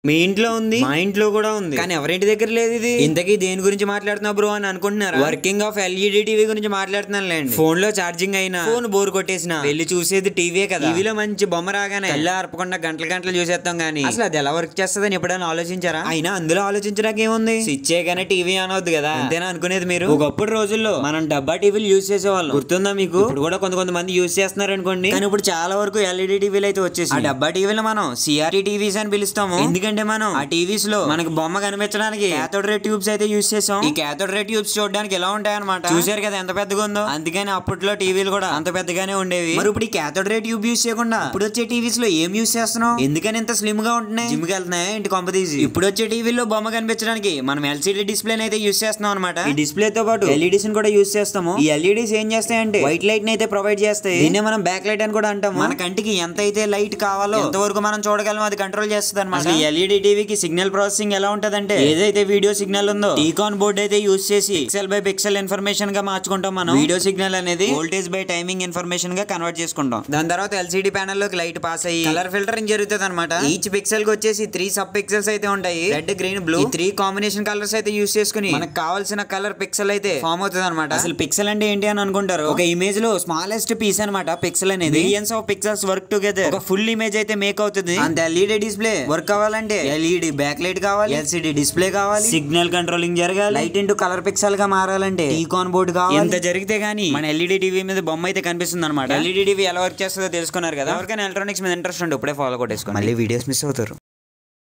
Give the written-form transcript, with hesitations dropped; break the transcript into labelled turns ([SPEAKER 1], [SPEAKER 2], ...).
[SPEAKER 1] మీ ఇంట్లో ఉంది, మా ఇంట్లో కూడా ఉంది, కానీ ఎవరింటి దగ్గర లేదు ఇది. ఇంతకీ దేని గురించి మాట్లాడుతున్నావు బ్రో అని అనుకుంటున్నారా? వర్కింగ్ ఆఫ్ ఎల్ఈడి టీవీ గురించి మాట్లాడుతున్నాను లేండి. ఫోన్ లో ఛార్జింగ్ అయినా, ఫోన్ బోర్ కొట్టేసిన వెళ్ళి చూసేది టీవీ కదా. టీవీలో మంచి బొమ్మ రాగానే కళ్ళు ఆర్పకుండా గంటలు గంటలు చూసేస్తాం గానీ అసలు అది ఎలా వర్క్ చేస్తుందని ఎప్పుడైనా ఆలోచించారా? అయినా అందులో ఆలోచించడానికి ఏముంది, స్విచ్ చేయగానే టీవీ ఆన్ అవుద్ది కదా, అంతేనా అనుకునేది మీరు? ఒకప్పుడు రోజుల్లో మనం డబ్బా టీవీలు యూజ్ చేసేవాళ్ళం, గుర్తుందా మీకు? ఇప్పుడు కూడా కొంతమంది యూజ్ చేస్తున్నారు అనుకోండి, కానీ ఇప్పుడు చాలా వరకు ఎల్ఈడి టీవీలు అయితే వచ్చేసి ఆ డబ్బా టీవీలో మనం సిఆర్టీ టీవీస్ అని పిలుస్తాము. ఎందుకంటే మనం ఆ టీవీస్ లో మనకు బొమ్మ కనిపించడానికి క్యాథోడ్ రే ట్యూబ్స్ అయితే యూజ్ చేసాం. ఈ క్యాథోడ్ రే ట్యూబ్స్ చూడడానికి ఎలా ఉంటాయన్నమాట, చూసారు కదా ఎంత పెద్దగా ఉందో. అందుకని అప్పట్లో టీవీలు కూడా అంత పెద్దగానే ఉండేవి. మరి ఇప్పుడు ఈ క్యాథోడ్ రే ట్యూబ్ యూజ్ చేయకుండా ఇప్పుడు వచ్చే టీవీస్ లో ఏం యూజ్ చేస్తున్నాం? ఎందుకని ఇంత స్లిమ్ గా ఉంటున్నాయి? జిమ్ కి వెళ్తున్నాయి ఇంటి కొంపదీసి. ఇప్పుడు వచ్చే టీవీలో బొమ్మ కనిపించడానికి మనం ఎల్సీడీ డిస్ప్లే అయితే యూజ్ చేస్తున్నాం అనమాట. ఈ డిస్ప్లే తో పాటు ఎల్ఈడీస్ కూడా యూజ్ చేస్తాము. ఈ ఎల్ఈడీస్ ఏం చేస్తాయంటే వైట్ లైట్ ని అయితే ప్రొవైడ్ చేస్తాయి. దీన్నే మనం బ్యాక్ లైట్ అని కూడా అంటాము. మన కంటికి ఎంత అయితే లైట్ కావాలో ఎంతవరకు మనం చూడగలం అది కంట్రోల్ చేస్తుంది అనమాట. ఎల్ఈడి టీవీకి సిగ్నల్ ప్రాసెసింగ్ ఎలా ఉంటదంటే, ఏదైతే వీడియో సిగ్నల్ ఉందో టీకాన్ బోర్డ్ అయితే యూజ్ చేసి పిక్సెల్ బై పిక్సెల్ ఇన్ఫర్మేషన్ గా మార్చుకుంటాం. మనం వీడియో సిగ్నల్ అనేది వోల్టేజ్ బై టైమింగ్ ఇన్ఫర్మేషన్ గా కన్వర్ట్ చేసుకుంటాం. దాని తర్వాత ఎల్సీడీ ప్యానెల్ లోకి లైట్ పాస్ అయ్యి కలర్ ఫిల్టరింగ్ జరుగుతుంది అనమాట. ఈచ్ పిక్సెల్ కి వచ్చేసి 3 సబ్ పిక్సెల్స్ అయితే ఉంటాయి, రెడ్ గ్రీన్ బ్లూ. ఈ 3 కాంబినేషన్ కలర్స్ అయితే యూజ్ చేసుకుని మనకు కావాల్సిన కలర్ పిక్సెల్ అయితే ఫామ్ అవుతుంది అనమాట. అసలు పిక్సెల్ అంటే ఏంటి అని అనుకుంటారు, ఒక ఇమేజ్ లో స్మాలెస్ట్ పీస్ అనమాట పిక్సెల్ అనేది. Millions of pixels work together ఒక ఫుల్ ఇమేజ్ అయితే మేక్ అవుతుంది. అంత ఎల్ఈడి డిస్ప్లే వర్క్ అవ్వాలంటే ఎల్ఈడి బ్యాక్ లైట్ కావాలి, ఎల్సీడీ డిస్ప్లే కావాలి, సిగ్నల్ కంట్రోలింగ్ జరగాలి, లైట్ ఇంటూ కలర్ పిక్సెల్ గా మారాలంటే టీకాన్ బోర్డ్ కావాలి. ఇంత జరిగితే గానీ మన ఎల్ఈడి టీవీ మీద బొమ్మ అయితే కనిపిస్తుంది అనమాట. ఎల్ఈడి టీవీ ఎలా వర్క్ చేస్తుందో తెలుసుకున్నారు కదా. ఎవరికైనా ఎలక్ట్రానిక్స్ మీద ఇంట్రెస్ట్ ఉంటే ఇప్పుడే ఫాలో కొట్టేసుకోండి, మళ్ళీ వీడియోస్ మిస్ అవుతారు.